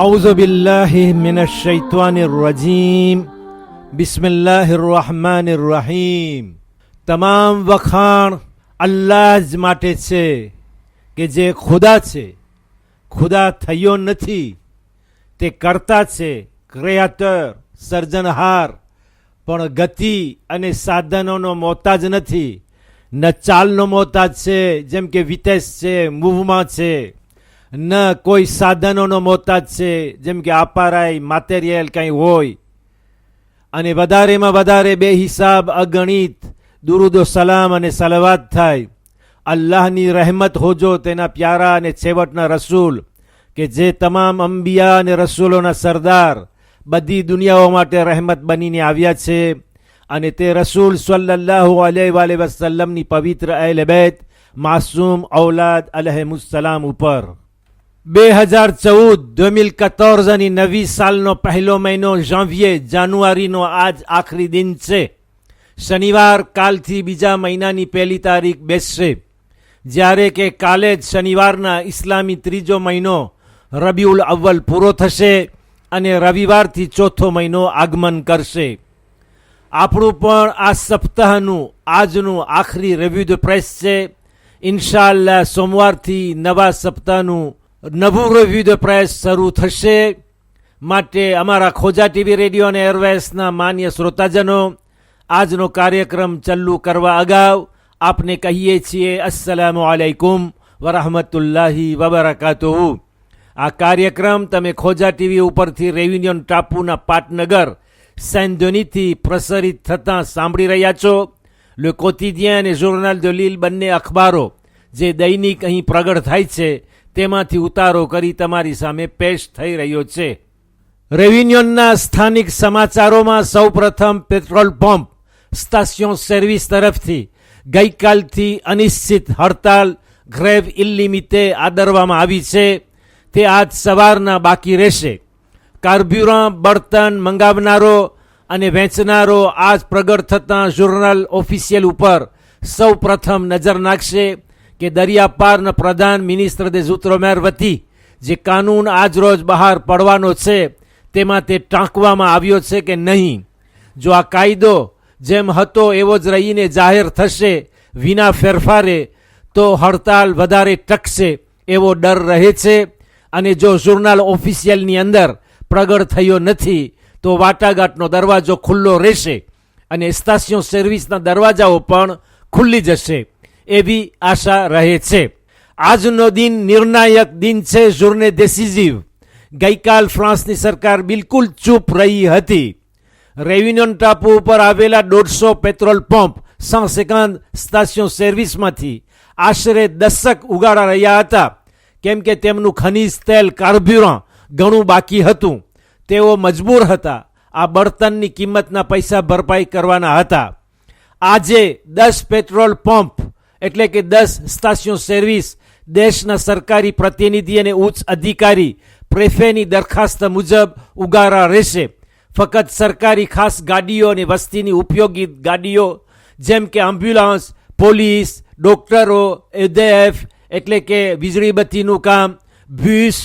أعوذ بالله من الشيطان الرجيم بسم الله الرحمن الرحيم. તમામ વખાણ અલ્લાહ જ માટે છે કે જે ખુદા છે, ખુદા થયો નથી, તે કરતા છે, ક્રિએટર, સર્જનહાર, પણ ગતિ અને સાધનોનો મોહતાજ નથી. ન ચાલનો મોહતાજ છે જેમ કે વિટેસ છે, મૂવમાં છે, ન કોઈ સાધનોનો મોહતાજ છે જેમ કે અપારાય, મટીરિયલ કંઈ હોય. અને વધારેમાં વધારે બે હિસાબ અગણિત દુરુદો સલામ અને સલવાત થાય અલ્લાહની રહેમત હોજો તેના પ્યારા અને છેવટના રસૂલ કે જે તમામ અંબિયા અને રસૂલોના સરદાર, બધી દુનિયાઓ માટે રહેમત બનીને આવ્યા છે. અને તે રસૂલ સલ્લલ્લાહુ અલૈહિ વસલ્લમની પવિત્ર અહેલ બેત, માસૂમ ઔલાદ અલૈહિમુસ્સલામ ઉપર 2014ની નવી સાલનો પહેલો મહિનો જાન્યુઆરીનો આજ આખરી દિન છે. શનિવાર કાલથી બીજા મહિનાની પહેલી તારીખ બેસશે, જ્યારે કે કાલે જ શનિવારના ઇસ્લામી ત્રીજો મહિનો રબીઉલ અવ્વલ પૂરો થશે અને રવિવારથી ચોથો મહિનો આગમન કરશે. આપણું પણ આ સપ્તાહનું આજનું આખરી રિવ્યુ ધ પ્રેસ છે. ઇન્શાઅલ્લાહ સોમવારથી નવા સપ્તાહનું નવું રિવ્યુ ધ પ્રેસ શરૂ થશે. માટે અમારા ખોજા ટીવી રેડિયો અને એરવેસના માન્ય શ્રોતાજનો, આજનો કાર્યક્રમ ચાલુ કરવા અગાઉ આપને કહીએ છીએ અસ્સલામુ અલૈકુમ વરહમતુલ્લાહી વબરકાતુહુ. આ કાર્યક્રમ તમે ખોજા ટીવી ઉપરથી રેયુનિયન ટાપુના પાટનગર સેન્ડોનીથી પ્રસારિત થતાં સાંભળી રહ્યા છો. લે કોતિદિયન અને જોર્નાલ દ લીલ બંને અખબારો જે દૈનિક અહીં પ્રગટ થાય છે તેમાંથી ઉતારો કરી તમારી સામે પેશ થઈ રહ્યો છે. રેયુનિયનના સ્થાનિક સમાચારોમાં સૌપ્રથમ પેટ્રોલ પંપ સ્ટેશન સર્વિસ તરફથી ગઈકાલથી અનિશ્ચિત હડતાલ ગ્રેવ ઇલિમિતે આદરવામાં આવી છે. તે આજ સવારના બાકી રહેશે. કાર્બ્યુરન્ટ બળતણ મંગાવનારો અને વેચનારો આજ પ્રગટ થતાં જોર્નલ ઓફિશિયલ ઉપર સૌ પ્રથમ નજર નાખશે કે દરિયાપારના પ્રધાન મિનિસ્ટર દે ઝુત્રોમેર વતી જે કાનૂન આજરોજ બહાર પડવાનો છે તેમાં તે ટાંકવામાં આવ્યો છે કે નહીં. જો આ કાયદો જેમ હતો એવો જ રહીને જાહેર થશે વિના ફેરફારે, તો હડતાલ વધારે ટકશે એવો ડર રહે છે. અને જો જોર્નલ ઓફિશિયલની અંદર પ્રગટ થયો નથી તો વાટાઘાટનો દરવાજો ખુલ્લો રહેશે અને સ્ટેશન સર્વિસના દરવાજાઓ પણ ખુલ્લી જશે એવી આશા રહે છે. આજનો દિન નિર્ણાયક દિન છે, જોર્ને ડેસિઝિવ. ગઈકાલ ફ્રાન્સની સરકાર બિલકુલ ચૂપ રહી હતી. રેયુનિયન ટાપુ ઉપર આવેલા 150 પેટ્રોલ પંપ 150 સ્ટેશન સર્વિસમાંથી આશરે દશક ઉગાડા રહ્યા હતા, કેમ કે તેમનું ખનીજ તેલ કાર્બ્યુરન્ટ ઘણું બાકી હતું. તેઓ મજબૂર હતા આ બળતણની કિંમતના પૈસા ભરપાઈ કરવાના હતા. આજે 10 પેટ્રોલ પંપ એટલે કે 10 સ્ટેશન સર્વિસ દેશના સરકારી પ્રતિનિધિ અને ઉચ્ચ અધિકારી પ્રેફેની દરખાસ્ત મુજબ ઉગારા રહેશે. ફક્ત સરકારી ખાસ ગાડીઓ અને વસ્તીની ઉપયોગી ગાડીઓ જેમ કે એમ્બ્યુલન્સ, પોલીસ, ડોક્ટરો, એડીએફ એટલે કે વીજળી બત્તીનું કામ, બસ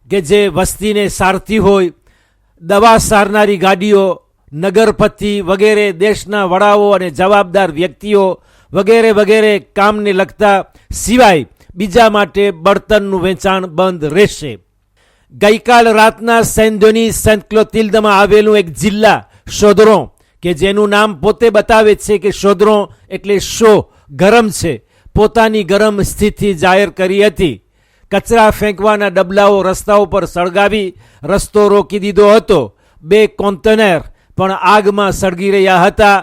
કે જે વસ્તીને સારતી હોય, દવા સારનારી ગાડીઓ, નગરપતિ વગેરે દેશના વડાઓ અને જવાબદાર વ્યક્તિઓ વગેરે વગેરે કામને લગતા સિવાય બીજા માટે બળતણનું વેચાણ બંધ રહેશે. ગઈકાલ રાતના સેન્ડોની સેન્ટ ક્લોતિલ્ડમાં આવેલું એક જિલ્લા શોદરો કે જેનું નામ પોતે બતાવે છે કે શોદરો એટલે શો ગરમ છે, પોતાની ગરમ સ્થિતિ જાહેર કરી હતી. કચરા ફેંકવાના ડબલાઓ રસ્તાઓ પર સળગાવી રસ્તો રોકી દીધો હતો. 2 કોન્ટેનર પણ આગમાં સળગી રહ્યા હતા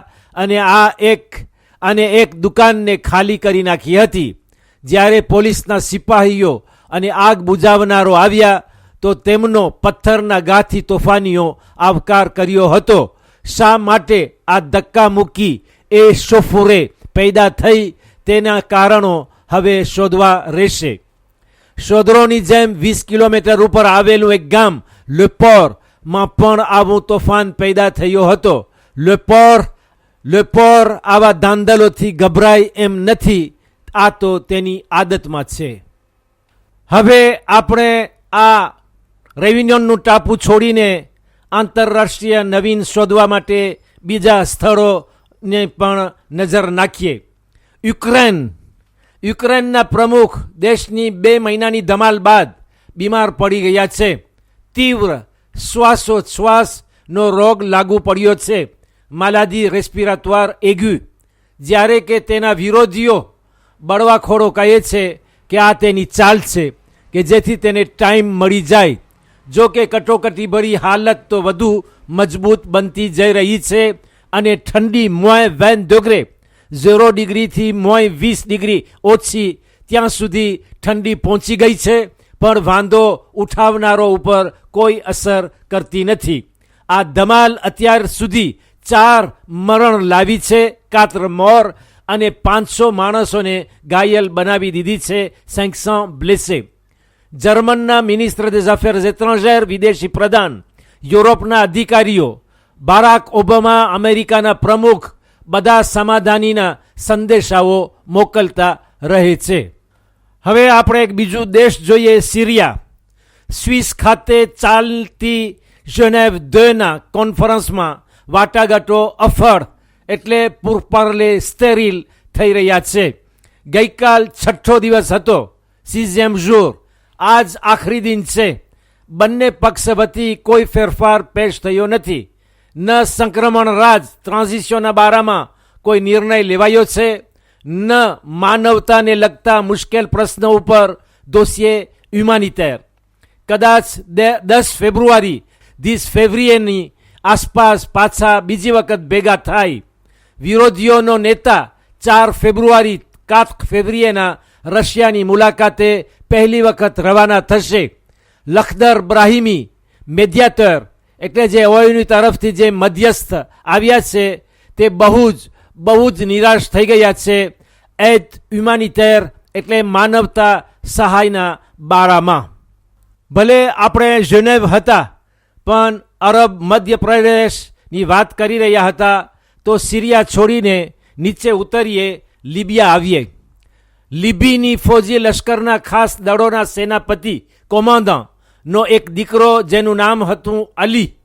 અને એક દુકાનને ખાલી કરી નાખી હતી. જ્યારે પોલીસના સિપાહીઓ અને આગ બુઝાવનારો આવ્યા તો તેમનો પથ્થરના ગાથી તોફાનીઓ આવકાર કર્યો હતો. શા માટે આ ધક્કા મૂકી એ શોફુરે પેદા થઈ તેના કારણો હવે શોધવા રહેશે. શોદરોની જેમ 20 કિલોમીટર ઉપર આવેલું એક ગામ લેપોરમાં પણ આવું તોફાન પેદા થયો હતો. લેપોર આવા દાંદલોથી ગભરાય એમ નથી, આ તો તેની આદતમાં છે. હવે આપણે આ રેવિન્યોનનું ટાપુ છોડીને આંતરરાષ્ટ્રીય નવીન શોધવા માટે બીજા સ્થળોને પણ નજર નાખીએ. યુક્રેનના પ્રમુખ દેશની 2 મહિનાની ધમાલ બાદ બીમાર પડી ગયા છે. તીવ્ર શ્વાસોચ્છ્વાસનો રોગ લાગુ પડ્યો છે, માલાદી રેસ્પિરાtoire એગ્યુ. જ્યારે કે તેના વિરોધીઓ બળવાખોરો કહે છે કે આ તેની ચાલ છે કે જેથી તેને ટાઈમ મળી જાય. જો કે કટોકટીભરી હાલત તો વધુ મજબૂત બનતી જઈ રહી છે અને ઠંડી -20 0 ડિગ્રીથી -20 ડિગ્રી ઓછી ત્યાં સુધી ઠંડી પહોંચી ગઈ છે, પણ વાંધો ઉઠાવનારો ઉપર કોઈ અસર કરતી નથી. આ ધમાલ અત્યાર સુધી 4 મરણ લાવી છે, 4 મોર, અને 500 માણસોને ઘાયલ બનાવી દીધી છે, 500 blessés. જર્મનના minister des Affaires étrangères, વિદેશી પ્રધાન, યુરોપના અધિકારીઓ, બારાક ઓબામા, અમેરિકાના પ્રમુખ, બધા સમાધાનીના સંદેશાઓ મોકલતા રહે છે. હવે આપણે એક બીજું દેશ જોઈએ, સિરિયા. સ્વિસ ખાતે ચાલતી ઝેનેવ 2ના કોન્ફરન્સમાં વાટાઘાટો અફળ એટલે પૂરપારલે સ્ટેરિલ થઈ રહ્યા છે. ગઈકાલ 6થો દિવસ હતો, 6ème jour. આજ આખરી દિન છે. બંને પક્ષ વતી કોઈ ફેરફાર પેશ થયો નથી. ન સંક્રમણ રાજ ટ્રાન્ઝિશનના બારામાં કોઈ નિર્ણય લેવાયો છે, ન માનવતાને લગતા મુશ્કેલ પ્રશ્નો ઉપર દોસિએ હ્યુમાનિટેર. કદાચ 10 ફેબ્રુઆરી 10 ફેબ્રુઆરીની આસપાસ પાછા બીજી વખત ભેગા થાય. વિરોધીઓનો નેતા 4 ફેબ્રુઆરી 4 ફેબ્રુઆરીના રશિયાની મુલાકાતે પહેલી વખત રવાના થશે. લખદર બ્રાહિમી મેડિયાટર એટલે જે ઓયુની તરફથી જે મધ્યસ્થ આવ્યા છે તે બહુ જ નિરાશ થઈ ગયા છે. એડ હ્યુમાનિટેર એટલે માનવતા સહાયના બારામાં. ભલે આપણે ઝેનેવ હતા પણ અરબ મધ્યપ્રદેશની વાત કરી રહ્યા હતા, તો સિરિયા છોડીને નીચે ઉતરીએ, લિબિયા આવીએ. લિબીની ફૌજી લશ્કરના ખાસ દળોના સેનાપતિ કોમાન્ડન્ટનો એક દીકરો જેનું નામ હતું અલી.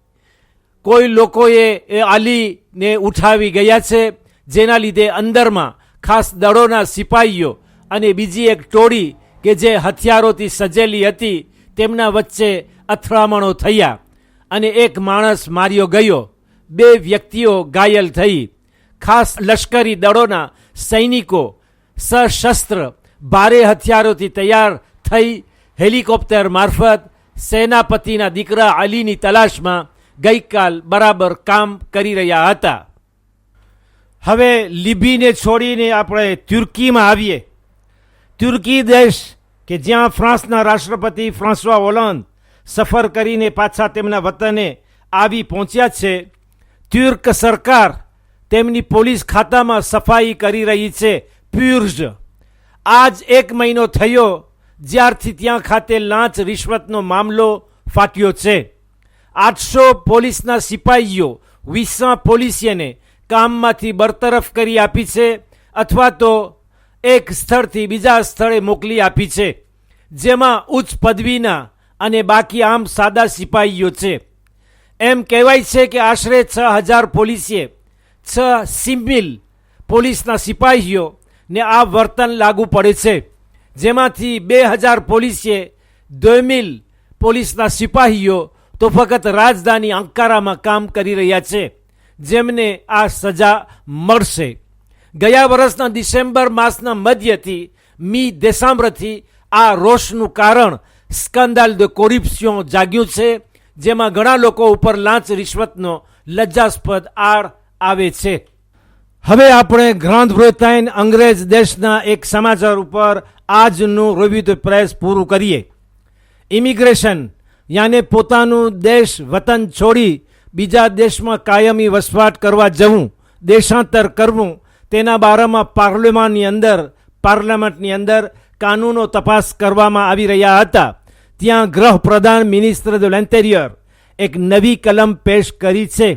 કોઈ લોકોએ એ અલીને ઉઠાવી ગયા છે, જેના લીધે અંદરમાં ખાસ દળોના સિપાહીઓ અને બીજી એક ટોળી કે જે હથિયારોથી સજેલી હતી તેમના વચ્ચે અથડામણો થયા અને એક માણસ માર્યો ગયો, 2 વ્યક્તિઓ ઘાયલ થઈ. ખાસ લશ્કરી દળોના સૈનિકો સશસ્ત્ર ભારે હથિયારોથી તૈયાર થઈ હેલિકોપ્ટર મારફત સેનાપતિના દીકરા અલીની તલાશમાં ગઈકાલ બરાબર કામ કરી રહ્યા હતા. હવે લિબીને છોડીને આપણે તુર્કીમાં આવીએ. તુર્કી દેશ કે જ્યાં ફ્રાન્સના રાષ્ટ્રપતિ ફ્રાન્સવા હોલંદ સફર કરીને પાછા તેમના વતને આવી પહોંચ્યા છે. તુર્ક સરકાર તેમની પોલીસ ખાતામાં સફાઈ કરી રહી છે, પ્યુર્જ. આજ 1 મહિનો થયો જ્યારથી ત્યાં ખાતે લાંચ રિશ્વતનો મામલો ફાટ્યો છે. 800 પોલીસના સિપાહીઓ 200 પોલીસિયને કામમાંથી બરતરફ કરી આપી છે અથવા તો એક સ્થળથી બીજા સ્થળે મોકલી આપી છે, જેમાં ઉચ્ચ પદવીના અને બાકી આમ સાદા સિપાહીઓ છે. એમ કહેવાય છે કે આશરે 6000 પોલીસીએ 6 સિવિલ પોલીસના સિપાહીઓ ને આ વર્તન લાગુ પડે છે, જેમાંથી 2000 પોલીસીએ 2000 પોલીસના સિપાહીઓ તો ફક્ત રાજધાની અંકારામાં કામ કરી રહ્યા છે, જેમને આ સજા મળશે. ગયા વર્ષના ડિસેમ્બર માસના મધ્યથી મી-દેસેમ્બરથી આ રોષનું કારણ સ્કેન્ડલ de corruption જાગ્યું છે, જેમાં ઘણા લોકો ઉપર લાંચ રિશ્વતનો લજ્જાસ્પદ આડ આવે છે. હવે આપણે ગ્રાન્ડ બ્રિટન અંગ્રેજ દેશના એક સમાચાર ઉપર આજનું રિવ્યુ ધ પ્રેસ પૂરું કરીએ. ઇમિગ્રેશન યાને પોતાનું દેશ વતન છોડી બીજા દેશમાં કાયમી વસવાટ કરવા જવું, દેશાંતર કરવું, તેના બારામાં પાર્લામેન્ટની અંદર કાનૂનો તપાસ કરવામાં આવી રહ્યા હતા. ત્યાં ગૃહપ્રધાન મિનિસ્ટર de l'Intérieur એક નવી કલમ પેશ કરી છે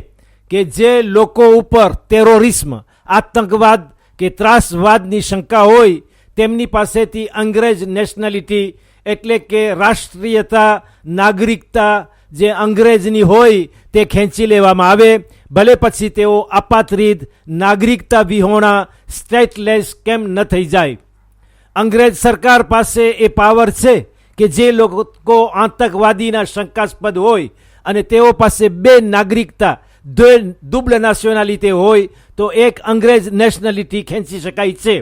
કે જે લોકો ઉપર ટેરોરિસ્મ, આતંકવાદ કે ત્રાસવાદની શંકા હોય તેમની પાસેથી અંગ્રેજ નેશનાલિટી એટલે કે રાષ્ટ્રીયતા, નાગરિકતા જે અંગ્રેજની હોય તે ખેંચી લેવામાં આવે, ભલે પછી તેઓ અપાત્રિત, નાગરિકતા વિહોણા, સ્ટેટલેસ કેમ ન થઈ જાય. અંગ્રેજ સરકાર પાસે એ પાવર છે કે જે લોકો આતંકવાદીના શંકાસ્પદ હોય અને તેઓ પાસે બે નાગરિકતા, ડુબલ નેશનાલિટી હોય તો એક અંગ્રેજ નેશનાલિટી ખેંચી શકાય છે.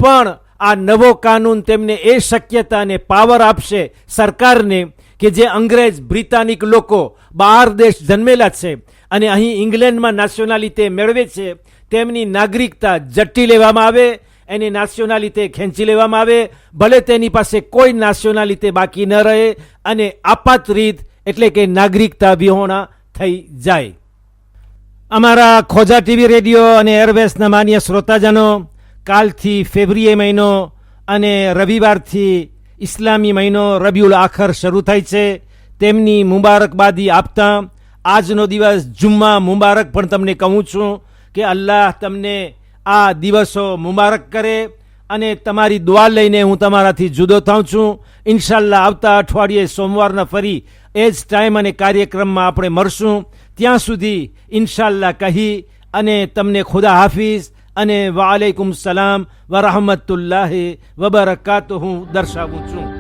પણ આ નવો કાનૂન તેમને એ શક્યતા અને પાવર આપશે સરકારને કે જે અંગ્રેજ બ્રિટાનિક લોકો બહાર દેશ જન્મેલા છે અને અહીં ઇંગ્લેન્ડમાં નેશનાલિટી મેળવે છે, તેમની નાગરિકતા ઝડપી લેવામાં આવે, એની નેશનાલિટી ખેંચી લેવામાં આવે, ભલે તેની પાસે કોઈ નેશનાલિટી બાકી ન રહે અને અપાત્રિત એટલે કે નાગરિકતા વિહોણા થઈ જાય. અમારા ખોજા ટીવી રેડિયો અને એરવેસના માન્ય શ્રોતાજનો, કાલથી ફેબ્રુઆરી મહિનો અને રવિવારથી ઇસ્લામી મહિનો રબીઉલ આખર શરૂ થાય છે. તેમની મુબારકબાદી આપતા આજનો દિવસ જુમ્મા મુબારક પણ તમને કહું છું કે અલ્લાહ તમને આ દિવસો મુબારક કરે અને તમારી દુઆ લઈને હું તમારાથી જુદો થાઉં છું. ઇન્શાલ્લાહ આવતા અઠવાડિયે સોમવારના ફરી એ જ ટાઈમ અને કાર્યક્રમમાં આપણે મળશું. ત્યાં સુધી ઇન્શાલ્લાહ કહી અને તમને ખુદા હાફિઝ અને વાલેકુમ સલામ વરહમતુલ્લાહ વબરકાતુહુ દર્શાવું છું.